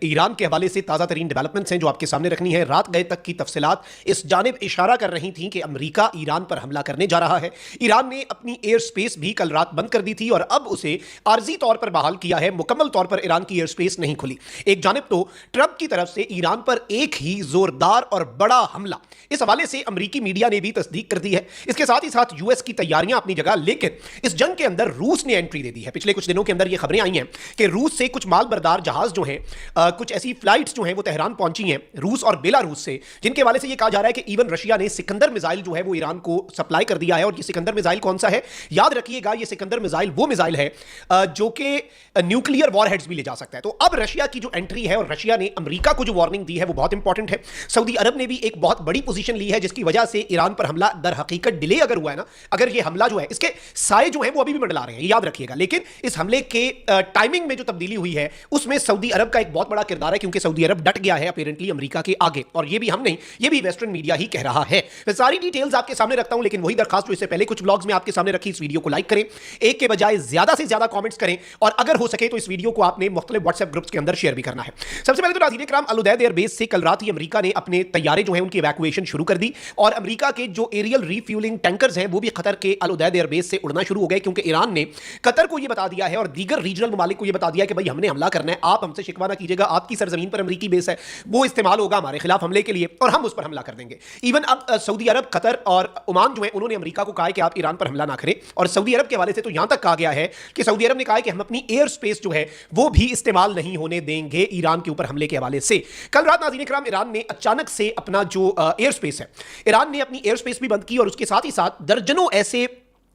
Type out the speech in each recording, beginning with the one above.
Iran के हवाले से ताज़ा तरीन डेवलपमेंट्स हैं जो आपके सामने रखनी है। रात गए तक की तफसीलात इस जानिब इशारा कर रही थी कि अमेरिका ईरान पर हमला करने जा रहा है। ईरान ने अपनी एयर स्पेस भी कल रात बंद कर दी थी और अब उसे आर्जी तौर पर बहाल किया है। मुकम्मल तौर पर ईरान की एयर स्पेस नहीं खुली। एक जानिब तो ट्रंप की तरफ से ईरान पर एक ही जोरदार और बड़ा हमला, इस हवाले से अमेरिकी मीडिया ने भी तस्दीक कर दी है। इसके साथ ही साथ यूएस की तैयारियां अपनी जगह, लेकिन इस जंग के अंदर रूस ने एंट्री दे दी है। पिछले कुछ दिनों के अंदर ये खबरें आई हैं कि रूस से कुछ माल बरदार जहाज जो हैं, कुछ ऐसी फ्लाइट्स जो हैं वो तेहरान पहुंची हैं रूस और बेलारूस से, जिनके हवाले से ये कहा जा रहा है कि इवन रशिया ने सिकंदर मिसाइल जो है वो ईरान को सप्लाई कर दिया है। और ये सिकंदर मिसाइल कौन सा है, याद रखिएगा, ये सिकंदर मिसाइल वो मिसाइल है जो कि न्यूक्लियर वॉरहेड्स भी ले जा सकता है। तो अब रशिया की जो एंट्री है और रशिया ने अमेरिका को जो वार्निंग दी है वो बहुत इंपॉर्टेंट है। सऊदी अरब ने भी एक बहुत बड़ी पोजीशन ली है जिसकी वजह से ईरान पर हमला दर हकीकत डिले अगर हुआ है ना, अगर ये हमला जो है इसके साए जो है वो अभी भी मंडला रहे हैं, याद रखिएगा। लेकिन इस हमले के टाइमिंग में जो तब्दीली हुई है उसमें सऊदी अरब का एक बहुत बड़ा किरदार है, क्योंकि सऊदी अरब डट गया है अपीरेंटली अमेरिका के आगे। और ये भी हम नहीं, ये भी वेस्टर्न मीडिया ही कह रहा है। मैं सारी डिटेल्स आपके सामने रखता हूं, लेकिन वही दरखास्त जो इससे पहले कुछ ब्लॉग्स में आपके सामने रखी, इस वीडियो को लाइक करें, एक के बजाय ज्यादा से ज्यादा कमेंट्स करें, और अगर हो सके तो इस वीडियो को आपने मुख्तलिफ व्हाट्सएप ग्रुप्स के अंदर शेयर भी करना है। सबसे पहले तो नाज़रीन इकराम, अल उदैद एयरबेस से कल रात ही अमेरिका ने अपने तैयारे जो हैं उनकी इवैक्यूएशन शुरू कर दी, और अमेरिका के जो एरियल रीफ्यूलिंग टैंकर्स हैं वो भी कतर के अल उदैद एयरबेस से उड़ना शुरू हो गए, क्योंकि ईरान ने कतर को यह बता दिया है और दीगर रीजनल ममालिक को यह बता दिया कि भाई हमने हमला करना है, आप हमसे शिकवा ना कीजिएगा, आपकी सरजमीन पर अमेरिकी बेस है, वो इस्तेमाल होगा हमारे खिलाफ हमले के लिए और हम उस पर हमला कर देंगे। इवन अब सऊदी अरब, कतर और ओमान जो है उन्होंने अमेरिका को कहा है कि आप ईरान पर हमला ना करें। और सऊदी अरब के हवाले से तो यहां तक कहा गया है कि सऊदी अरब ने कहा है कि हम अपनी एयर स्पेस जो है वो भी इस्तेमाल नहीं होने देंगे ईरान के ऊपर हमले के हवाले से। कल रात नाज़रीन इकराम, ईरान ने अचानक से अपना जो एयर स्पेस है, ईरान ने अपनी एयर स्पेस भी बंद की, और उसके साथ ही साथ दर्जनों ऐसे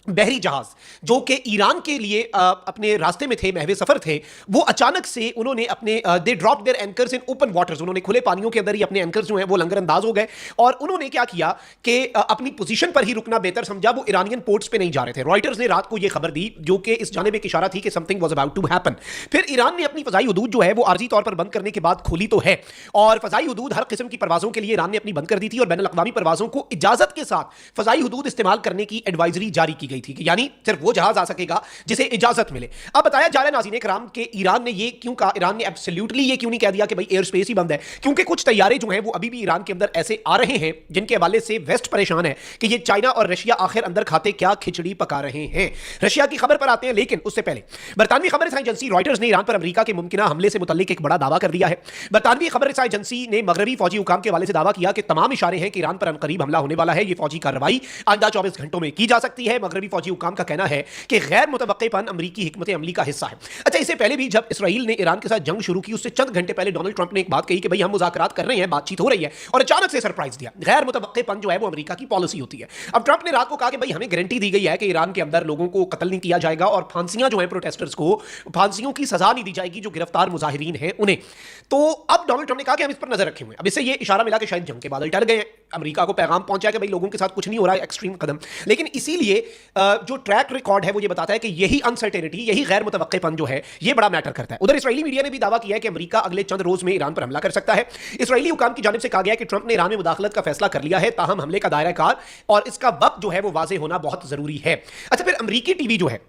बहरी जहाज जो कि ईरान के लिए अपने रास्ते में थे, महवे सफर थे, वो अचानक से उन्होंने अपने they drop their anchors in open waters, उन्होंने खुले पानियों के अंदर ही अपने एंकर्स जो हैं वो लंगर अंदाज हो गए। और उन्होंने क्या किया कि अपनी पोजीशन पर ही रुकना बेहतर समझा, वो ईरानियन पोर्ट्स पे नहीं जा रहे थे। रॉयटर्स ने रात को ये खबर दी जो कि इस जानिब एक इशारा थी कि something was about to happen. फिर ईरान ने अपनी फजाई हदूद जो है वो आर्जी तौर पर बंद करने के बाद खोली तो है, और फजाई हदूद हर किस्म की परवाजों के लिए ईरान ने अपनी बंद कर दी थी, और बैनुल अक़वामी परवाजों को इजाजत के साथ फजाई हदूद इस्तेमाल करने की एडवाइजरी जारी की गई थी कि यानी वो जहाज आ सकेगा जिसे इजाजत मिले। अब बताया जा रहा है नाज़रीन इकराम कि ईरान ने ये क्यों कहा, ईरान ने एब्सोल्युटली ये क्यों नहीं कह दिया कि भाई एयर स्पेस ही बंद है, क्योंकि कुछ तैयारे जो हैं वो अभी भी ईरान के अंदर ऐसे आ रहे हैं जिनके हवाले से वेस्ट परेशान है कि ये चाइना और रशिया आखिर अंदर खाते क्या खिचड़ी पका रहे हैं। रशिया की खबर पर आते हैं, लेकिन उससे पहले बरतानवी खबर एजेंसी रॉयटर्स ने ईरान पर अमेरिका के मुमकिना हमले से मुतल्लिक एक बड़ा दावा कर दिया है। बरतानवी खबर एजेंसी ने मगरबी फौजी हुकाम के हवाले से दावा किया कि तमाम इशारे हैं कि ईरान पर अनकरीब हमला होने वाला है। ये फौजी कार्रवाई आइंदा 24 घंटों में की जा सकती है। मगरबी फौजी हुकाम का कहना है कि गैर मुतवक्किपन अमेरिकी हिकमत अमली का हिस्सा है। अच्छा, इससे पहले भी जब इसराइल ने ईरान के साथ जंग शुरू की, उससे चंद घंटे पहले डोनाल्ड ट्रंप ने एक बात कही कि भाई हम मुज़ाकरात कर रहे हैं, बातचीत हो रही है, और अचानक से सरप्राइज दिया। गैर मुतवक्किपन जो है वो अमेरिका की पॉलिसी होती है। अब ट्रंप ने रात को कहा कि भाई हमें गारंटी दी गई है कि ईरान के अंदर लोगों को कत्ल नहीं किया जाएगा, और फांसियां जो है प्रोटेस्टर्स को फांसियों की सजा नहीं दी जाएगी जो गिरफ्तार मुजाहिरीन हैं उन्हें। तो अब डोनाल्ड ट्रंप ने कहा कि हम इस पर नजर रखे हुए हैं। अब इससे ये इशारा मिला कि शायद जंग के बादल टल गए हैं, अमेरिका को पैगाम पहुंचा कि भाई लोगों के साथ कुछ नहीं हो रहा है, एक्सट्रीम कदम। लेकिन इसीलिए जो ट्रैक रिकॉर्ड है वो ये बताता है कि यही अनसर्टेनिटी, यही गैर मुतवक्किपन जो है ये बड़ा मैटर करता है। उधर इस्राएली मीडिया ने भी दावा किया है कि अमेरिका अगले चंद रोज में ईरान पर हमला कर सकता है। इस्राएली हुकाम की जानिब से कहा गया कि ट्रंप ने ईरान में मुदाखलत का फैसला कर लिया है, ताहम हमले का दायरा कार और इसका वक्त जो है वो वाज़ेह होना बहुत जरूरी है। अच्छा, फिर अमेरिकी टीवी जो है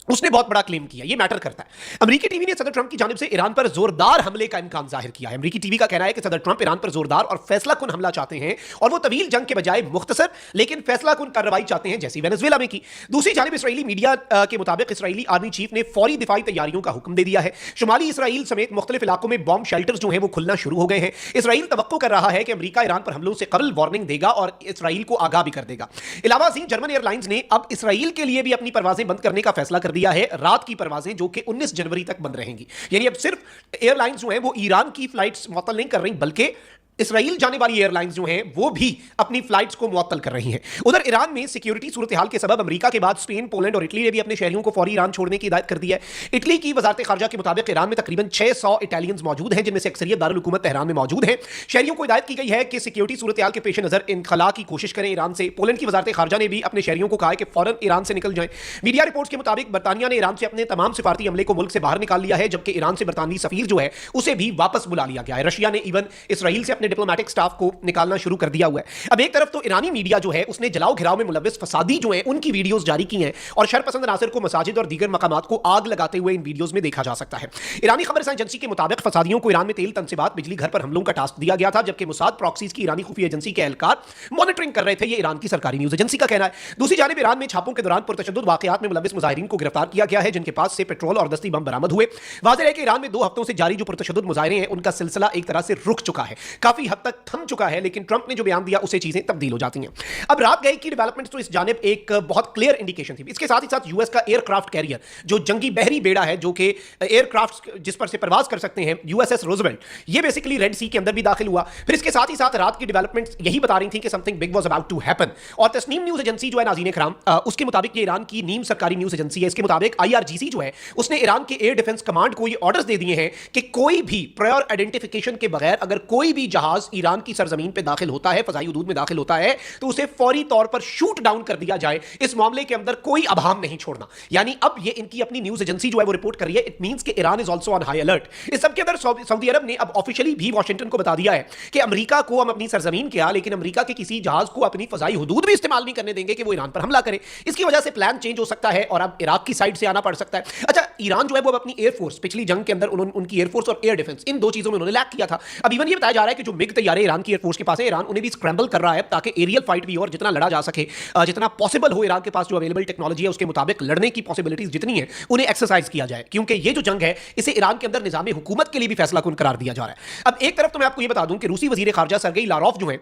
उसने बहुत बड़ा क्लेम किया, ये मैटर करता है। अमेरिकी टीवी ने सदर ट्रंप की जानिब से ईरान पर जोरदार हमले का इम्कान जाहिर किया है। अमेरिकी टीवी का कहना है कि सदर ट्रंप ईरान पर जोरदार और फैसलाकुन हमला चाहते हैं, और वो तवील जंग के बजाय मुख्तसर लेकिन फैसलाकुन कार्रवाई चाहते हैं जैसी वेनेजुएला में की। दूसरी जानिब इसराइली मीडिया के मुताबिक इसराइली आर्मी चीफ ने फौरी दिफाई तैयारियों का हुक्म दे दिया है। शुमाली इसराइल समेत मुख्तलिफ इलाकों में बॉम्ब शेल्टर्स जो है वो खुलना शुरू हो गए हैं। इसराइल तवक्को कर रहा है कि अमेरिका ईरान पर हमलों से कबल वार्निंग देगा और इसराइल को आगाह भी कर देगा। इलावा जर्मन एयरलाइंस ने अब इसराइल के लिए भी अपनी परवाजें बंद करने का फैसला कर दिया है। रात की परवाजें जो कि 19 जनवरी तक बंद रहेंगी, यानी अब सिर्फ एयरलाइंस जो हैं वो ईरान की फ्लाइट्स मुअत्तल नहीं कर रही, बल्कि इसराइल जाने वाली एयरलाइंस जो हैं वो भी अपनी फ्लाइट्स को मुअत्तल कर रही हैं। उधर ईरान में सिक्योरिटी सूरत हाल के सबब अमेरिका के बाद स्पेन, पोलैंड और इटली ने भी अपने शहरियों को फौरी ईरान छोड़ने की हिदायत कर दी है। इटली की वजारत खारजा के मुताबिक ईरान में तकरीबन 600 इटालियंस मौजूद हैं, जिनमें से अक्सरियत दारुल हुकूमत तेहरान में मौजूद है। शहरियों को हिदायत की गई है कि सिक्योरिटी सूरत हाल के पेश नजर इनखला की कोशिश करें ईरान से। पोलैंड की वजारत खारजा ने भी अपने शहरियों को कहा है कि फौरन ईरान से निकल जाएं। मीडिया रिपोर्ट्स के मुताबिक बरतानिया ने ईरान से अपने तमाम सिफारती अमले को मुल्क से बाहर निकाल लिया है, जबकि ईरान से बरतानवी सफीर जो है उसे भी वापस बुला लिया गया है। रशिया ने इवन इसराइल से अपने अपने डिप्लोमेटिक स्टाफ को निकालना शुरू कर दिया हुआ है। अब एक तरफ तो ईरानी मीडिया जो है उसने जलाओ घिराव में मुलविस फसादी जो है उनकी वीडियोस जारी की हैं और शरपसंद नासिर को मसाजिद और दीगर मकामात को आग लगाते हुए इन वीडियोस में देखा जा सकता है। ईरानी खबर एजेंसी के मुताबिक फसादियों को ईरान में तेल तनसीबात, बिजली, घर पर हमलों का टास्क दिया गया था, जबकि मुसाद प्रॉक्सीज की ईरानी खुफिया एजेंसी के एहलकार मॉनिटरिंग कर रहे थे। ये ईरान की सरकारी न्यूज एजेंसी का कहना है। दूसरी जानिब ईरान में छापों के दौरान पुरतशद्दुद वाकयात में मुलविस मुजाहिरीन को गिरफ्तार किया गया है, जिनके पास से पेट्रोल और दस्ती बम बरामद हुए। वाज़ेह है कि ईरान में 2 हफ्तों से जारी जो पुरतशद्दुद मुजाहिरे हैं उनका सिलसिला एक तरह से रुक चुका है, काफी हद तक थम चुका है, लेकिन ट्रंप ने जो बयान दिया उससे चीजें तब्दील हो जाती हैं। अब रात गए की डेवलपमेंट्स तो इस जानिब एक बहुत क्लियर इंडिकेशन थी। इसके साथ ही साथ यूएस का एयरक्राफ्ट कैरियर जो जंगी बहरी बेड़ा है, जो कि एयरक्राफ्ट जिस पर से परवाज कर सकते हैं, यूएसएस रूजवेल्ट, ये बेसिकली रेड सी के अंदर भी दाखिल हुआ। फिर इसके साथ ही साथ रात की डेवलपमेंट्स यही बता रही थी कि something big was about to happen. और तस्नीम न्यूज एजेंसी जो है नाज़रीन इकराम, उसके मुताबिक ये ईरान की नीम सरकारी न्यूज एजेंसी है, इसके मुताबिक आईआरजीसी जो है उसने ईरान के एयर डिफेंस कमांड को ये ऑर्डर्स दे दिए हैं कि कोई भी प्रायर आइडेंटिफिकेशन के बगैर अगर कोई भी जहाज ईरान की सरजमीन पे दाखिल होता है, फजाई हुदूद में दाखिल होता है, तो उसे फौरी तौर पर शूट डाउन कर दिया जाए। इस मामले के अंदर कोई अभाम नहीं छोड़ना। यानी अब ये इनकी अपनी न्यूज एजेंसी जो है वो रिपोर्ट कर रही है। इट मींस कि Iran is also on high alert. इस सब के अंदर सऊदी अरब ने अब ऑफिशियली भी वाशिंगटन को बता दिया है कि अमेरिका को हम अपनी सरजमीन क्या, लेकिन अमेरिका के किसी जहाज को अपनी फजाई हुदूद भी इस्तेमाल नहीं करने देंगे कि वो ईरान पर हमला करे। इसकी वजह से प्लान चेंज हो सकता है और अब इराक की साइड से आना पड़ सकता है। अच्छा, ईरान जो है वो अपनी एयरफोर्स पिछली जंग के अंदर उनकी एयरफोर्स और एयर डिफेंस इन 2 चीजों में उन्होंने लैक किया था। अब इवन ये बताया जा रहा है कि जो मिग तैयारे ईरान की एयरफोर्स के पास है, ईरान उन्हें भी स्क्रैम्बल कर रहा है ताकि एरियल फाइट भी हो और जितना लड़ा जा सके, जितना पॉसिबल हो, ईरान के पास जो अवेलेबल टेक्नोलॉजी है उसके मुताबिक लड़ने की पॉसिबिलिटीज जितनी है उन्हें एक्सरसाइज किया जाए, क्योंकि ये जो जंग है इसे ईरान के अंदर निजाम हुकूमत के लिए भी फैसला कुन करार दिया जा रहा है। अब एक तरफ तो मैं आपको ये बता दूं कि रूसी वजीर खारजा सरगेई लारोफ जो है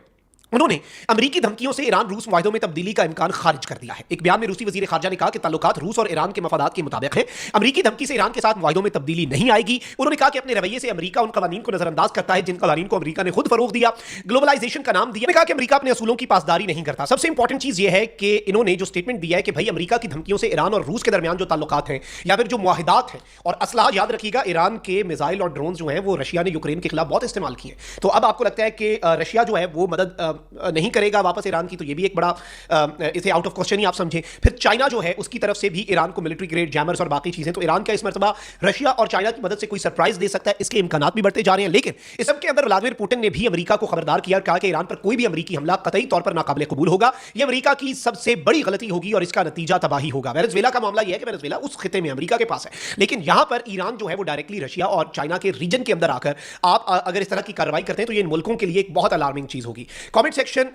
उन्होंने अमरीकी धमकियों से ईरान रूस मुआहिदों में तब्दीली का इम्कान खारिज कर दिया है। एक बयान में रूसी वजीर खारजा ने कहा कि ताल्लुकात रूस और ईरान के मफादात के मुताबिक है, अमरीकी धमकी से ईरान के साथ मुआहिदों में तब्दीली नहीं आएगी। उन्होंने कहा कि अपने रवैये से अमरीका उन कवानीन को नजरअंदाज करता है जिन कवानीन को अमरीका ने खुद फरोग दिया, ग्लोबलाइजेशन का नाम दिया। कहा कि अमरीका अपने असूलों की पासदारी नहीं करता। सबसे इंपॉर्टेंट चीज यह है कि इन्होंने जो स्टेटमेंट दिया है कि भाई अमरीका की धमकियों से ईरान और रूस के दरमियान जो ताल्लुकात हैं या फिर जो मुआहिदात हैं और असलाह, याद रखिएगा ईरान के मिसाइल और ड्रोन जो हैं वो रशिया ने यूक्रेन के खिलाफ बहुत इस्तेमाल किए। तो अब आपको लगता है कि रशिया जो है वो मदद नहीं करेगा वापस ईरान की, तो ये भी एक बड़ा इसे आउट ऑफ क्वेश्चन ही आप समझें। फिर चाइना जो है उसकी तरफ से भी ईरान को मिलिट्री ग्रेड जैमर्स और बाकी चीजें, तो ईरान का इस मरतबा रशिया और चाइना की मदद से कोई सरप्राइज दे सकता है, इसके इम्कानात भी बढ़ते जा रहे हैं। लेकिन इस सब के अंदर व्लादिमीर पुतिन ने भी अमेरिका को खबरदार किया और कहा कि ईरान पर कोई भी अमेरिकी हमला कतई तौर पर नाकाबिल कबूल होगा, यह अमेरिका की सबसे बड़ी गलती होगी और इसका नतीजा तबाही होगा। वेनेजुएला का मामला यह है कि वेनेजुएला उस खिते में अमेरिका के पास है, लेकिन यहां पर ईरान जो है वो डायरेक्टली रशिया और चाइना के रीजन के अंदर आकर आप अगर इस तरह की कार्रवाई करते हैं तो ये इन मुल्कों के लिए एक बहुत अलार्मिंग चीज होगी। कमेंट सेक्शन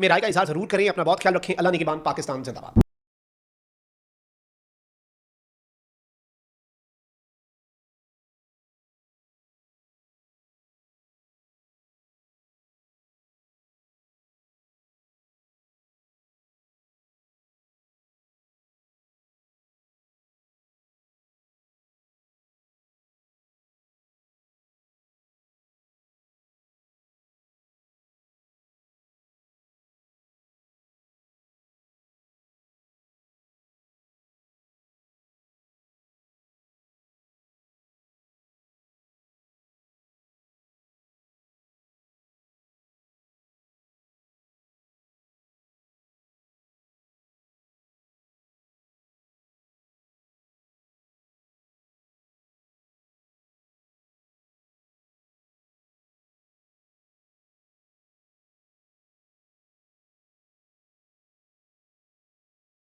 में राय का इजहार जरूर करें। अपना बहुत ख्याल रखें। अल्लाह निगहबान। पाकिस्तान जिंदाबाद।